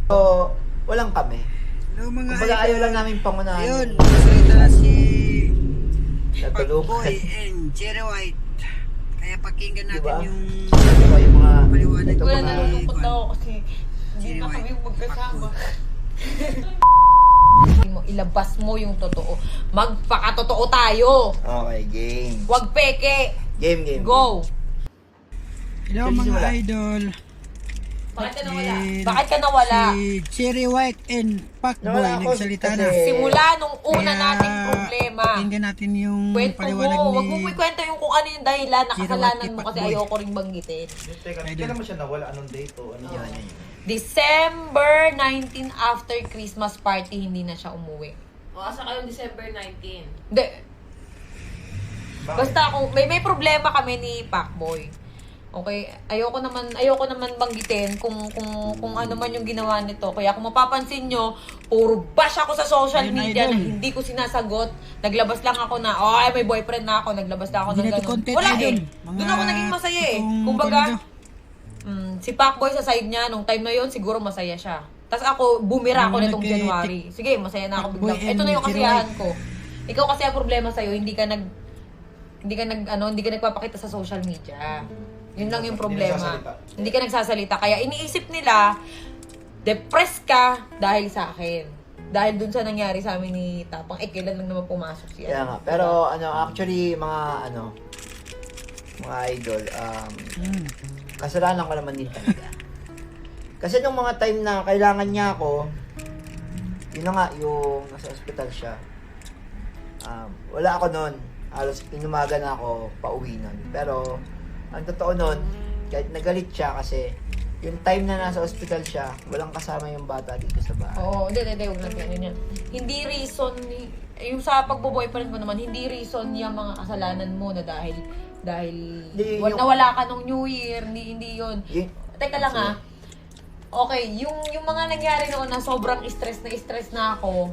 So, walang kami. Hello mga Kumbaga ayaw lang namin pangunahan. Ayun, salita na si Natulungan. Boy and Cherry White. Kaya pakinggan natin Diba? yung Diba yung mga... paliwanag ito Kuya, mga- nalulungkot ako kasi hindi na kami magkasama. Mo ilabas mo yung totoo. Magpakatotoo tayo. Okay, game. Huwag peke. Game. Go. Hello Sige, mga simula. idol. Bakit ka nawala? And Bakit ka nawala? Si Cherry White and Pacboy Nawala ako nagsalita kasi- na. Simula nung una Kaya, nating problema. Pakinggan natin yung Kwento paliwanag mo. ni... Huwag mo ikwento yung kung ano yung dahilan na Cherry kasalanan White mo kay kasi Pacboy. ayoko rin banggitin. Teka, kailan mo siya nawala? Anong date o ano Yan, yan? yan. December 19 after Christmas party, hindi na siya umuwi. O, asa kayong December 19? Hindi. Bakit? Basta kung may problema kami ni Pacboy. Okay, ayoko naman banggitin kung ano man yung ginawa nito. Kaya kung mapapansin nyo, puro bash ako sa social Ayun, media idol. na hindi ko sinasagot. Naglabas lang ako na, ay may boyfriend na ako, naglabas na ako Hindi ng na to ganun. content, Wala idol. eh. Mga Doon ako naging masaya eh. totoong Kumbaga, kondo. si Pacboy sa side niya, nung time na yon siguro masaya siya. Tapos ako, bumira ako Ano, nitong nagke- January. Sige, masaya na ako Pacboy biglang. Ito na yung and kasiyahan ko. Ikaw kasi ang problema sa'yo, hindi ka nagpapakita sa social media. Yun lang yung problema. Hindi ka nagsasalita. Kaya iniisip nila, depressed ka dahil sa akin. Dahil dun sa nangyari sa amin ni Tapang, kailan lang naman pumasok siya. Kaya nga. Pero actually, mga idol, kasalanan ko naman din talaga. Kasi nung mga time na kailangan niya ako, yun na nga, yung nasa ospital siya. Wala ako nun. Halos inumaga na ako pauwi nun. Pero, ang totoo nun, kahit nagalit siya kasi yung time na nasa ospital siya, walang kasama yung bata dito sa bahay. Oo, hindi, huwag natin yan. Hindi reason, yung sa pagbo-boyfriend ko naman, hindi reason yung mga kasalanan mo na dahil Hindi, yung- nawala ka nung New Year, hindi yun. Yung- Teka lang ah. Okay, yung mga nangyari noon na sobrang stress na ako,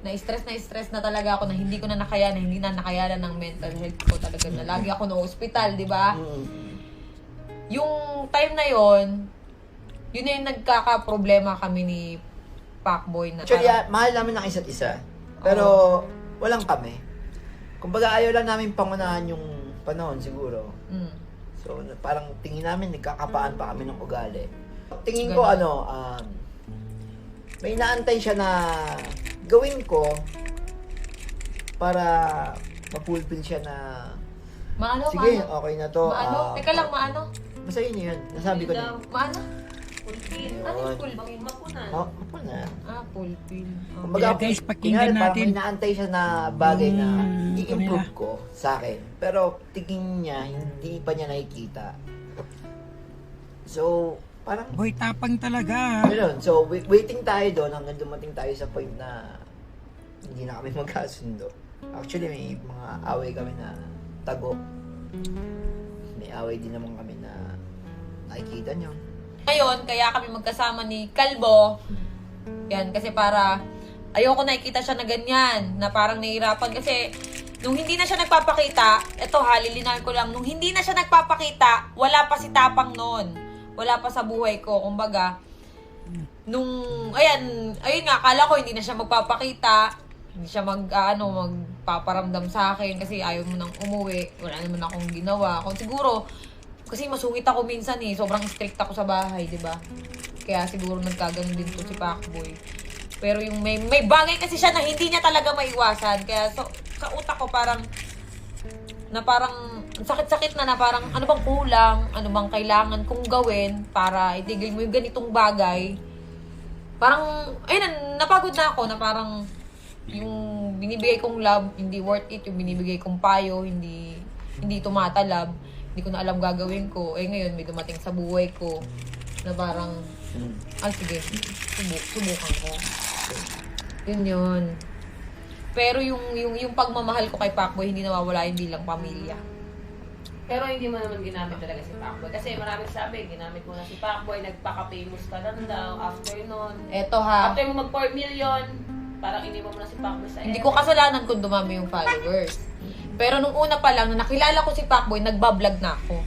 na-stress na talaga ako na hindi ko na nakayanan, hindi na nakayanan ng mental health ko talaga na lagi ako na ospital, di ba? Yung time na yon, yun na yung nagkaka-problema kami ni Pacboy na Actually, parang- mahal namin ng isa't isa. Pero, walang kami. Kumbaga, ayaw lang namin pangunahan yung panahon siguro. Mm. So, parang tingin namin, nagkakapaan pa kami ng ugali. Tingin ko, Ganun. may inaantay siya na gawin ko para mapulpil siya na, Maano, sige, maano? okay na to. Maano? Teka lang, maano? Basta yun yun. Nasabi ko na. Maano? Pulpin. Ano yung Yun. pulpin? Mapunan. Ako na. Pulpin. Kumbaga, Kaya guys, pakinggan kunyari, parang natin. may inaantay siya na bagay na Mm, i-improve ko sa akin. Pero tingin niya, hindi pa niya nakikita. So, parang, Boy, tapang talaga. gano'n. So, waiting tayo doon hanggang dumating tayo sa point na hindi na kami magkasundo. Actually, may mga away kami na tago. May away din naman kami na nakikita niyo. Ngayon, kaya kami magkasama ni Kalbo. Yan, kasi para ayoko nakikita siya na ganyan, na parang nahihirapan kasi nung hindi na siya nagpapakita, eto ha, lilinawin ko lang, nung hindi na siya nagpapakita, wala pa si Tapang noon. Wala pa sa buhay ko. Kumbaga, ayun nga, akala ko hindi na siya magpapakita, hindi siya magpaparamdam sa akin kasi ayaw mo nang umuwi, wala naman akong ginawa. Kung siguro, kasi masungit ako minsan eh, sobrang strict ako sa bahay, di ba? Kaya siguro nagkaganon din to si Pacboy. Pero yung may bagay kasi siya na hindi niya talaga maiwasan. Kaya sa utak ko parang sakit-sakit na parang ano bang kulang, ano bang kailangan kong gawin para itigil mo yung ganitong bagay. Parang, ayun, napagod na ako na parang yung binibigay kong love, hindi worth it. Yung binibigay kong payo, hindi tumatalab. Hindi ko na alam gagawin ko. Ngayon, may dumating sa buhay ko na parang, sige, subukan ko. Yun. Pero yung pagmamahal ko kay Pacboy, hindi nawawala yung bilang pamilya. Pero hindi mo naman ginamit talaga si Pacboy. Kasi maraming sabi, ginamit mo na si Pacboy, nagpaka-famous ka lang daw after nun. Eto ha, After mo mag 4 million, parang iniwan mo na si Pacboy sa hindi ko kasalanan kung dumami yung followers. Pero nung una pa lang, nung nakilala ko si Pacboy, nagbablog na ako.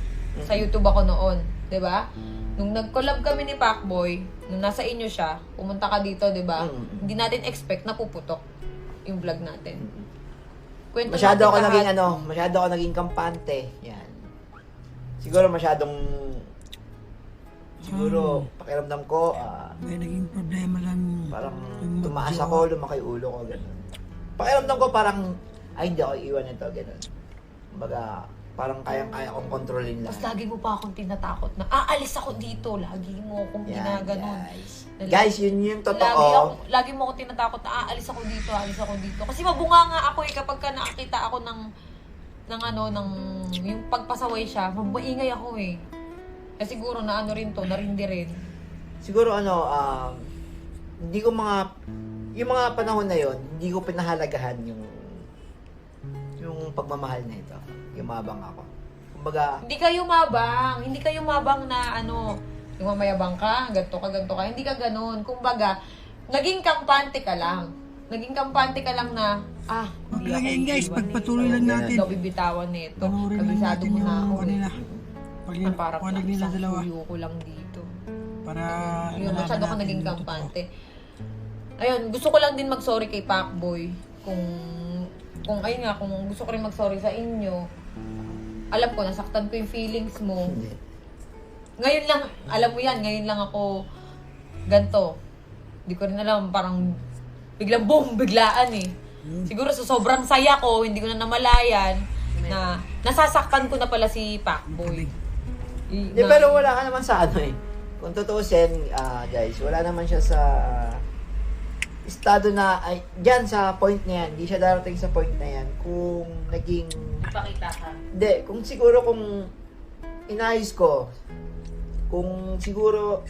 Sa YouTube ako noon. 'Di ba? Nung nag-collab kami ni Pacboy, nung nasa inyo siya, pumunta ka dito, di ba? Hindi natin expect na puputok yung vlog natin. Kwento Masyado natin ako lahat. naging masyado ako naging kampante. Yan. Siguro masyadong pakiramdam ko, May naging problema lang. parang tumaas ako, lumaki ulo ko, gano'n. Pakiramdam ko parang, ay hindi ako iiwan nito, gano'n. Kumbaga, parang kayang-kaya kong kontrolin lang. Tapos lagi mo pa akong tinatakot na, aalis ako dito. Lagi mo akong ginaganon. Guys, yun yung totoo. Lagi mo akong tinatakot na, aalis ako dito, aalis ako dito. Kasi mabunga nga ako kapag ka nakakita ako ng yung pagpasaway siya, maingay ako Kasi siguro na rin to, narindi rin. Siguro hindi ko yung mga panahon na yon, hindi ko pinahalagahan yung pagmamahal na ito. Yumabang ako. Kumbaga, Hindi ka yumabang na yung mamayabang ka, ganto ka, hindi ka ganun. Kumbaga, naging kampante ka lang. Naging kampante ka lang na, hindi ako Lagayin guys, iiwan pagpatuloy nito. lang natin. Hindi ako bibitawan nito. Panoorin lang Kabisado natin mo na ako. yung kanila. Parang Pag nila isang dalawa. suyo ko lang dito. Para Yun, masyado ka naging kampante. Ayun, gusto ko lang din mag-sorry kay Pacboy. Kung gusto ko rin mag-sorry sa inyo. Alam ko, nasaktan ko yung feelings mo. hindi. Ngayon lang, alam mo yan, ngayon lang ako ganto. Hindi ko rin alam, parang biglang boom, biglaan Siguro sa sobrang saya ko, hindi ko na namalayan na nasasaktan ko na pala si Pacboy. Hindi, pero wala ka naman sa Kung tutuusin, guys, wala naman siya sa estado na, dyan sa point na yan, hindi siya darating sa point na yan kung naging, Ipakita ka. hindi, kung siguro kung inayos ko, kung siguro,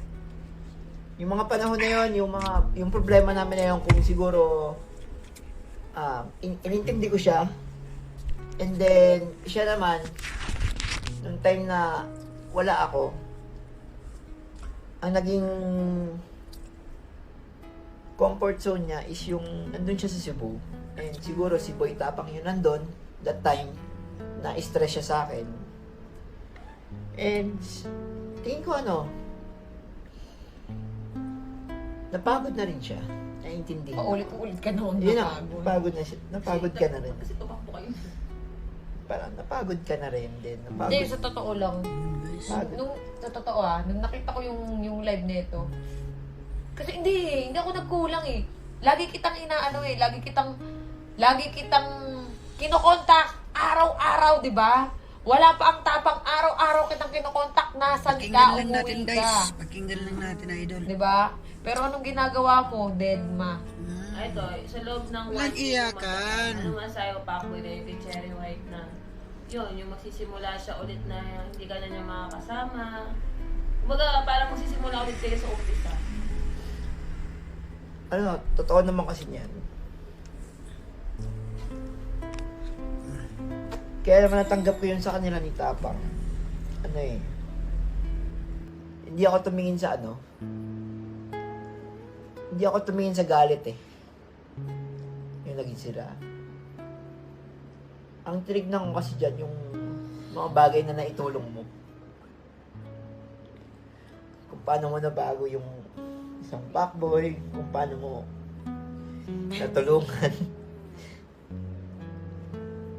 yung mga panahon na yon, yung problema namin na yon, kung siguro, inintindi ko siya, and then, siya naman, nung time na wala ako, ang naging comfort zone niya is yung nandun siya sa Cebu. And siguro si Boy Tapang yun nandun, that time, na-stress siya sa akin. And tingin ko napagod na rin siya. Naiintindi. Paulit-ulit ka noon Yun na, napagod. napagod na siya. Napagod ka na rin. Kasi tumakbo kayo. Parang napagod ka na rin din. Hindi, Napagod. sa totoo lang. Sa totoo nung nakita ko yung live nito, kasi hindi ako nagkulang Lagi kitang lagi kitang kinokontak araw-araw, di ba? Wala pa ang tapang araw-araw kitang kinokontak, nasan ka, Pakinggan lang natin umuwi ka. guys. Pakinggan lang natin, idol. Di ba? Pero anong ginagawa mo, Deadma? Ito, sa loob ng Walang 1 year, iyakan. Ano nga sa'yo, Pacboy, na yung kay Cherry White na, yung magsisimula siya ulit na hindi ka na niya makakasama. Kumbaga, parang magsisimula ulit kayo sa umpisa. Totoo naman kasi niyan. Kaya naman natanggap ko yun sa kanila ni Tapang. Hindi ako tumingin sa hindi ako tumingin sa galit yung naging sila. Ang tinignan ko kasi dyan yung mga bagay na naitulong mo. Kung paano mo nabago yung isang Pacboy, kung paano mo natulungan.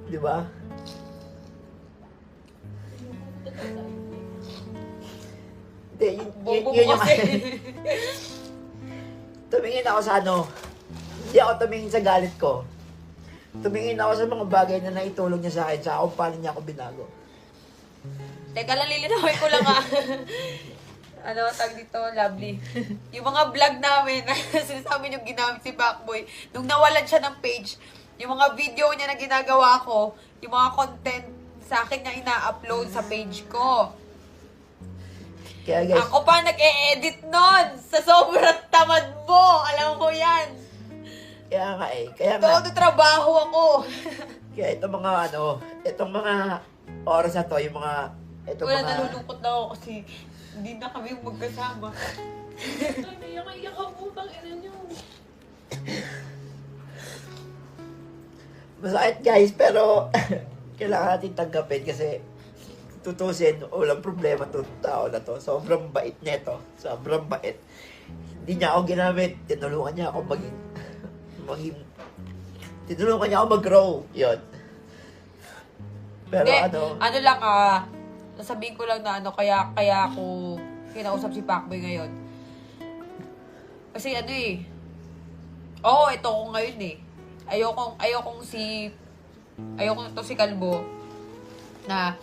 Di ba? Hindi, Bobo yun mo yung kasi. tumingin ako sa hindi ako tumingin sa galit ko. Tumingin ako sa mga bagay na naitulong niya sa akin, sa kung paano niya ako binago. Teka lang, lilinawin ko lang tag dito, lovely. Yung mga vlog namin, sinasabi yung ginamit si Pacboy, nung nawalan siya ng page, yung mga video niya na ginagawa ko, yung mga content sa akin niya ina-upload sa page ko. Kaya guys, Ako pa nag-e-edit nun sa sobrang tamad mo. Alam mo yan. kaya nga, Todo trabaho ako. kaya itong mga itong mga oras na to, yung mga, itong Wala, mga, nalulungkot na ako kasi hindi na kami magkasama. Iyak ako, bang ina niyo. masakit guys, pero kailangan natin tanggapin kasi tutusin, walang problema to tao na to. Sobrang bait neto. Sobrang bait. Hindi niya ako ginamit. Tinulungan niya ako tinulungan niya ako mag-grow. Yun. Pero Hindi, ano lang, nasabihin ko lang na kaya ako kinausap si Pacboy ngayon. Kasi ito ko ngayon eh. Ayokong to si Kalbo na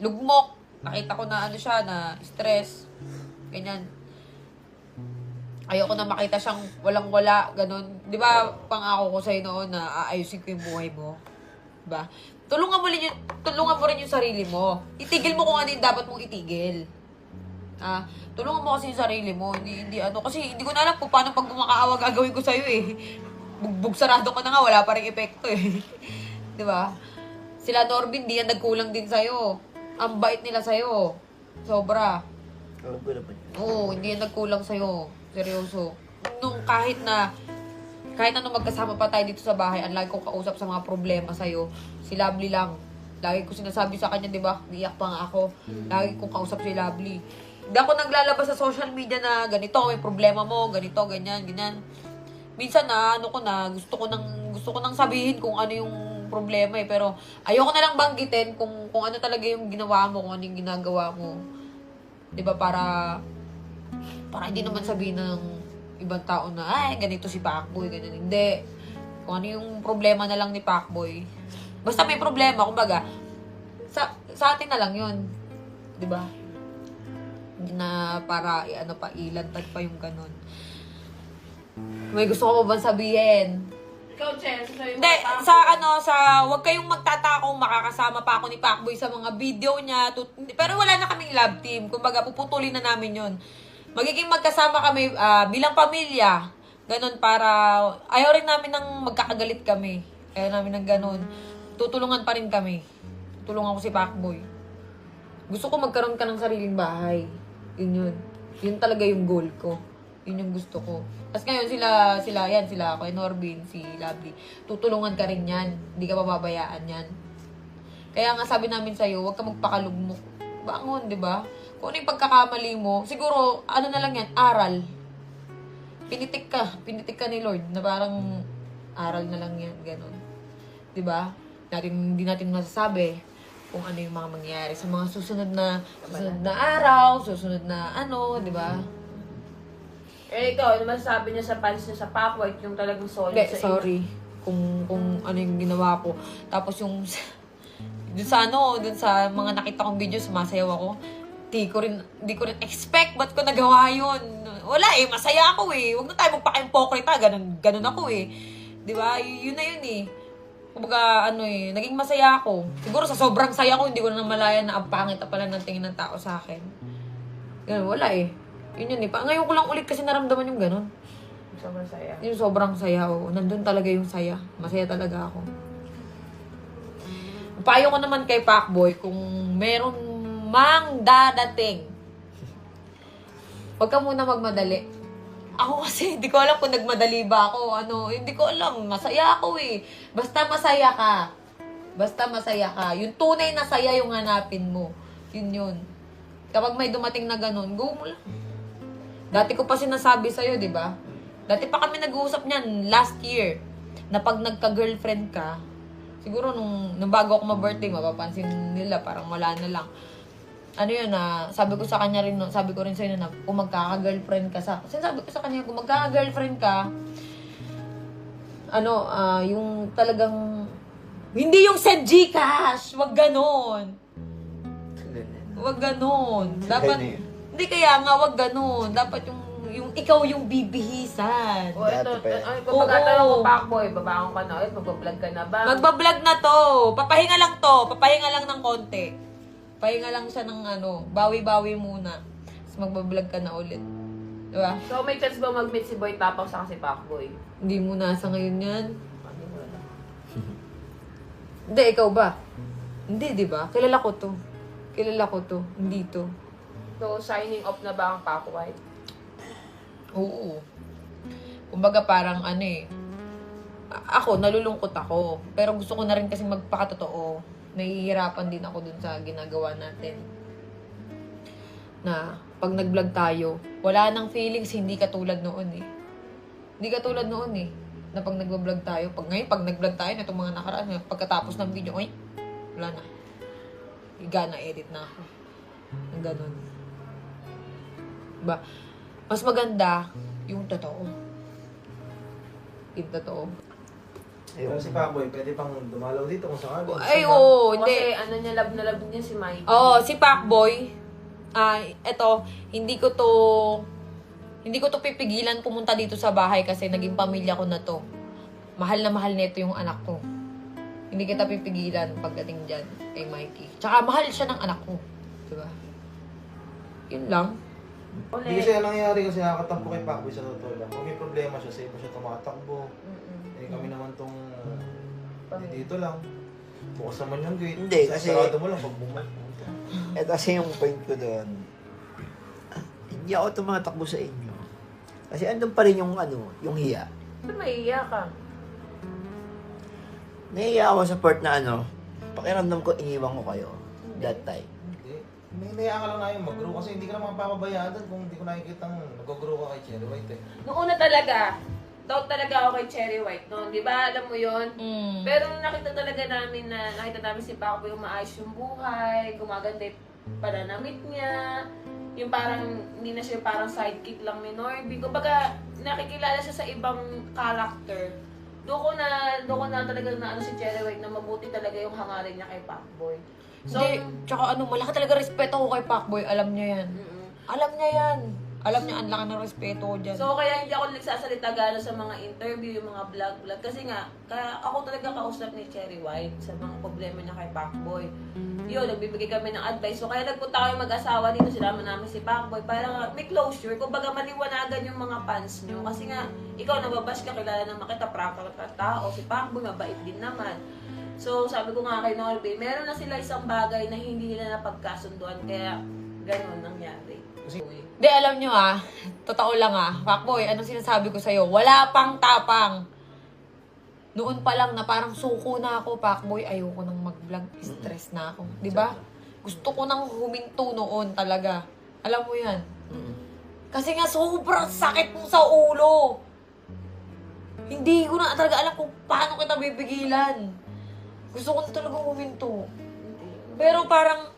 lugmok. Nakita ko na siya, na stress. Ganyan. Ayoko na makita siyang walang-wala, ganun. Di ba, pangako ko sa'yo noon na aayusin ko yung buhay mo? Diba? Tulungan mo rin yung sarili mo. Itigil mo kung ano yung dapat mong itigil. Tulungan mo kasi yung sarili mo. Kasi hindi ko na alam kung paano pag gumakaawa gagawin ko sa'yo eh. Bugbog sarado ko na nga, wala pa rin epekto eh. Di ba? Sila Norbin, di yan nagkulang din sa'yo. Ang bait nila sa'yo. Sobra. alam ko naman yun. Oo, hindi yan nagkulang sa'yo. Seryoso. Nung kahit na magkasama pa tayo dito sa bahay, ang lagi kong kausap sa mga problema sa'yo, si Lovely lang. Lagi ko sinasabi sa kanya, di ba? Iyak pa nga ako. Lagi kong kausap si Lovely. Hindi ako naglalabas sa social media na ganito, may problema mo, ganito, ganyan, ganyan. Minsan gusto ko nang sabihin kung ano yung problema eh. Pero ayoko na lang banggitin kung ano talaga yung ginawa mo, kung ano yung ginagawa mo. Di ba? Para hindi naman sabihin ng ibang tao na, ay, ganito si Pacboy, ganyan. Hindi. Kung ano yung problema na lang ni Pacboy. Basta may problema, kumbaga, sa atin na lang yun. Di ba? Hindi na para, ilantad pa yung ganun. May gusto ko ba sabihin? Ikaw, Chen, sa'yo Hindi, wag kayong magtataka kung makakasama pa ako ni Pacboy sa mga video niya. Pero wala na kaming love team. Kumbaga, puputulin na namin yun. Magiging magkasama kami bilang pamilya. Ganon para, ayaw rin namin ng magkakagalit kami. Ayaw namin ng ganon. Tutulungan pa rin kami. Tutulungan ko si Pacboy. Gusto ko magkaroon ka ng sariling bahay. Yun. Yun talaga yung goal ko. Yun yung gusto ko. Tapos ngayon sila, kay Norbin, si Lovely. Tutulungan ka rin yan. Hindi ka pababayaan yan. Kaya nga sabi namin sa'yo, huwag ka magpakalugmok. Bangon, di ba? Kung ano yung pagkakamali mo, siguro, ano na lang yan, aral. Pinitik ka ni Lord, na parang aral na lang yan, gano'n. Di ba? Hindi natin masasabi kung ano yung mga mangyayari sa mga susunod na araw, susunod na di ba? Ikaw, ano masasabi niya sa fans niya sa Pacboy, yung talagang solid Hindi, sa inyo? sorry. Kung ano yung ginawa ko. Tapos yung dun sa mga nakita kong video, sumasayaw ako. Di ko rin expect, ba't ko nagawa yun? Wala eh, masaya ako eh. Huwag na tayo magpaka-impokrita, ganun ako eh. Di ba? Yun na yun eh. Kumbaga, naging masaya ako. Siguro sa sobrang saya ko, hindi ko na namalayan na ang pangit na pala ng tingin ng tao sa akin. Ganun, wala eh. Yun eh. Ngayon ko lang ulit kasi naramdaman yung ganun. Sobrang saya. Yung sobrang saya, oh. Nandun talaga yung saya. Masaya talaga ako. Payo ko naman kay Pacboy, kung meron mang dadating, huwag ka muna magmadali. Ako kasi, hindi ko alam kung nagmadali ba ako. Hindi ko alam. Masaya ako eh. Basta masaya ka. Yung tunay na saya yung hanapin mo. Yun. Kapag may dumating na ganun, go mo lang. Dati ko pa sinasabi sa'yo, di ba? Dati pa kami nag-uusap niyan last year. Na pag nagka-girlfriend ka, siguro nung bago ako ma-birthday, mapapansin nila, parang wala na lang. Sabi ko sa kanya rin, sabi ko rin sa'yo na kung magkaka-girlfriend ka kasi sabi ko sa kanya, kung magkaka-girlfriend ka, yung talagang, hindi yung send Gcash, wag ganon. Wag ganon. Dapat, hindi kaya nga, wag ganon. Dapat yung ikaw yung bibihisan. O, ito, Dati pa yan. kung pagkatanong ko, Pacboy, babangon ka na ulit, magbablog ka na ba? Magbablog na to. Papahinga lang ng konti. Pahinga lang siya ng bawi-bawi muna. Tapos magbablog ka na ulit. Diba? So, may chance ba mag-meet si Boy Tapang sa si Pacboy? Hindi mo nasa ngayon yan. Hindi mo alam. Hindi, ikaw ba? Hindi, di ba? Kilala ko to. Hindi to. So, signing off na ba ang Pacboy? Oo. Kumbaga parang ako, nalulungkot ako. Pero gusto ko na rin kasi magpakatotoo. nahihirapan din ako dun sa ginagawa natin. Na pag nag-vlog tayo, wala nang feelings, hindi katulad noon eh. Hindi katulad noon eh. Na pag nag-vlog tayo, pag nag-vlog tayo na itong mga nakaraan, pagkatapos ng video, ay, wala na. Higa na, edit na ako. Ang ganun. Diba? Mas maganda yung totoo. Yung totoo. Pero si Paboy, pwede pang dumalaw dito kung sakali. Ay, oo, hindi. Kasi ano niya, love na love niya si Mikey. Oo, si Pacboy, eto, hindi ko to pipigilan pumunta dito sa bahay kasi naging pamilya ko na to. Mahal na mahal nito yung anak ko. Hindi kita pipigilan pagdating dyan kay Mikey. Tsaka mahal siya ng anak ko. Diba? Yun lang. Hindi kasi ang nangyayari kasi nakakatampo kay Paboy sa totoo lang. Kung may problema siya, sa iba siya tumatakbo. Kami naman tong dito lang. Bukas naman yung gate. Hindi, kasi- Sarado mo lang pag bumalik. Ito kasi yung point ko doon. Hindi ako tumatakbo sa inyo. Kasi andun pa rin yung yung hiya. Ba't maiiyak ka? Nahiya ako sa part na pakiramdam ko iniwan ko kayo that time. Hindi. May naiya ka lang na yung mag-grow kasi hindi ka naman papabayaan doon kung hindi ko nakikita nag-grow ka kay Cherry White eh. Noong una talaga, doubt talaga ako kay Cherry White noon. Di ba? Alam mo yun? Pero nung nakita talaga namin si Paco yung maayos yung buhay, gumaganda yung pananamit niya, yung parang, hindi na siya parang sidekick lang ni Norby. Kumbaga, nakikilala siya sa ibang character. Doon ko na talaga na si Cherry White na mabuti talaga yung hangarin niya kay Pacboy. So, Hindi, tsaka malaki talaga respeto ko kay Pacboy. Alam niya yan. Alam niya yan. Alam niya, ang laki ng respeto ko dyan. So, kaya hindi ako nagsasalita gano'n sa mga interview, yung mga vlog. Kasi nga, kaya ako talaga kausap ni Cherry White sa mga problema niya kay Pacboy. Yun, nagbibigay kami ng advice. So, kaya nagpunta kami mag-asawa dito, sinama namin si Pacboy para may closure. Kumbaga, maliwanagan yung mga fans niyo. Kasi nga, ikaw nababash ka, kilala naman kita, prank ka tao. Si Pacboy, mabait din naman. So, sabi ko nga kay Norby, meron na sila isang bagay na hindi nila napagkasunduan. Kaya, ganun nangyari. Di, alam nyo totoo lang Pacboy, anong sinasabi ko sa'yo? Wala pang tapang. Noon pa lang na parang suko na ako, Pacboy, ayoko nang mag-vlog, stress na ako. Di ba? Gusto ko nang huminto noon talaga. Alam mo yan? Kasi nga sobrang sakit mo sa ulo. Hindi ko na talaga alam kung paano kita bibigilan. Gusto ko na talaga huminto. Pero parang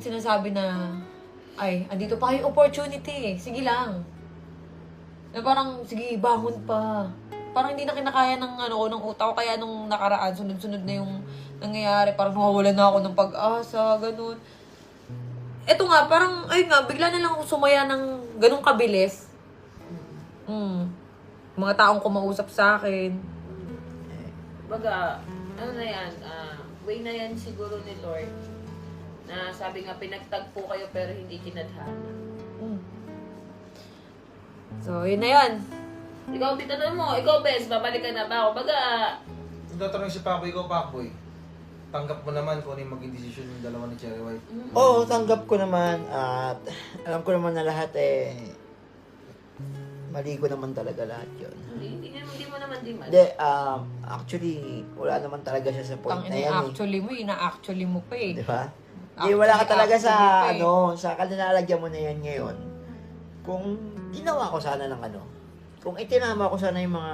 sinasabi na, ay, andito pa yung opportunity. Sige lang. Na parang, sige, bangon pa. Parang hindi na kinakaya ng utak ko. Kaya nung nakaraan, sunod-sunod na yung nangyayari. Parang nawawalan na ako ng pag-asa, ganun. Eto nga, parang, ayun nga, bigla na lang ako sumaya ng ganun kabilis. Mga taong kumausap sa akin. Baga, ano na yan, way na yan siguro ni Lord. Na sabi nga, pinagtagpo kayo pero hindi kinadhana. So, yun na yun. Ikaw, titanong mo, ikaw, Bes, babalik ka na ba ako? Baga, Kung tatanong si Paboy, ikaw Paboy, tanggap mo naman kung ano yung maging desisyon ng dalawa ni Cherry White. Oo, tanggap ko naman at alam ko naman na lahat mali ko naman talaga lahat yun. hindi mo naman di man. Hindi, actually, wala naman talaga siya sa point na yan Ina-actually mo pa eh. Di ba? Hindi, wala ka talaga sa, Actually, sa kalinalagyan mo na yan ngayon. Kung ginawa ko sana ng kung itinama ko sana yung mga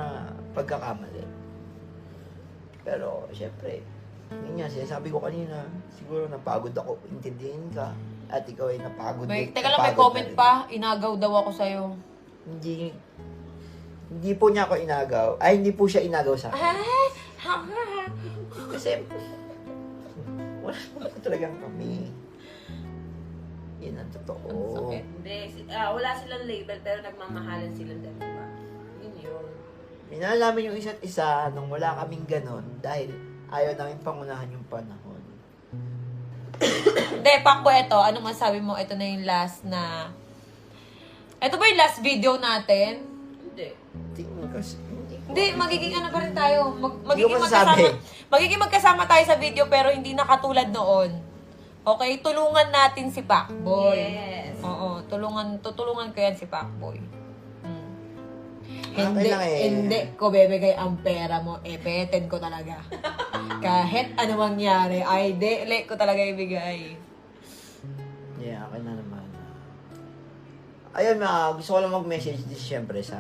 pagkakamali. Pero, syempre, yun nga, sinasabi ko kanina, siguro napagod ako, intindihin ka, at ikaw ay napagod. Teka lang, may napagod comment na rin. pa. Inagaw daw ako sa'yo. Hindi po niya ako inagaw. Ay, hindi po siya inagaw sa akin. Kasi, wala naman talagang kami. Yun ang totoo. Ang sakit. Hindi, wala silang label pero nagmamahalan silang dalawa. Yun yun. Minalaman yung isa't isa nung wala kaming ganon dahil ayaw namin pangunahan yung panahon. Hindi, Pacboy, ito. Ano masabi mo? Ito na yung last na... Ito ba yung last video natin? Hindi. Tingin kasi, Hindi, magiging ano pa rin tayo. Hindi ko masasabi. Magiging magkasama tayo sa video pero hindi na katulad noon. Okay? Tulungan natin si Pacboy. Yes. Oo, tutulungan ko yan si Pacboy. Okay lang eh. Hindi ko bebigay ang pera mo. Beten ko talaga. Kahit ano mangyari, ay dele ko talaga ibigay. Yeah, akin na naman. Ayun, gusto ko lang mag-message din siyempre sa,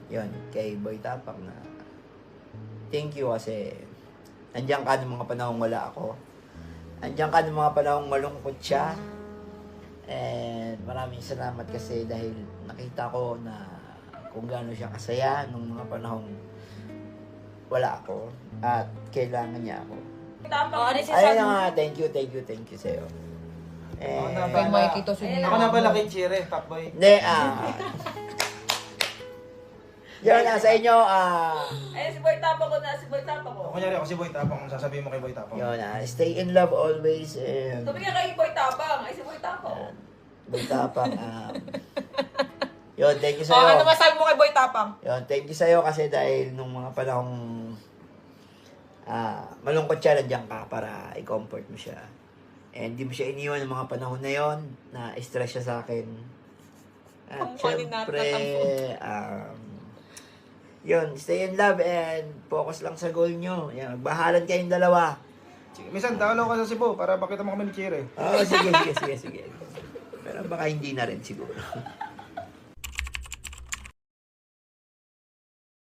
yun, kay Boy Tapak na thank you kasi nandiyan ka ng mga panahong wala ako. Nandiyan ka ng mga panahong malungkot siya. And maraming salamat kasi dahil nakita ko na kung gaano siya kasaya nung mga panahong wala ako at kailangan niya ako. Tapang. Ano Ayun sinasabi na mo? nga, thank you sa'yo. Ako na And, Kay Mikey to Ayun Ako na pala kay Chire, Pakboy. hindi, yun na sa inyo, Ayun, si Boy Tapa ko na, si Boy Tapa ko. O, kunyari ako si Boy Tapang, sasabihin mo kay Boy Tapang. yun na, stay in love always, and, Tumingin kay Boy Tapang. Ay, si Boy Tapa ko. Boy Tapang, yun, thank you Oh, ano sa'yo. masabi mo kay Boy Tapang? Yun, thank you sa'yo kasi dahil nung mga panahong malungkot siya, nandiyan ka para i-comfort mo siya. And di mo siya iniwan ng mga panahon na yon na stress siya sa akin. At Ang funny syempre, natin. yun, stay in love and focus lang sa goal nyo. Yan, magbahalan kayong dalawa. Sige, minsan, dalaw ka sa Cebu para pakita mo kami ni Chire. Oh, sige. Pero baka hindi na rin siguro.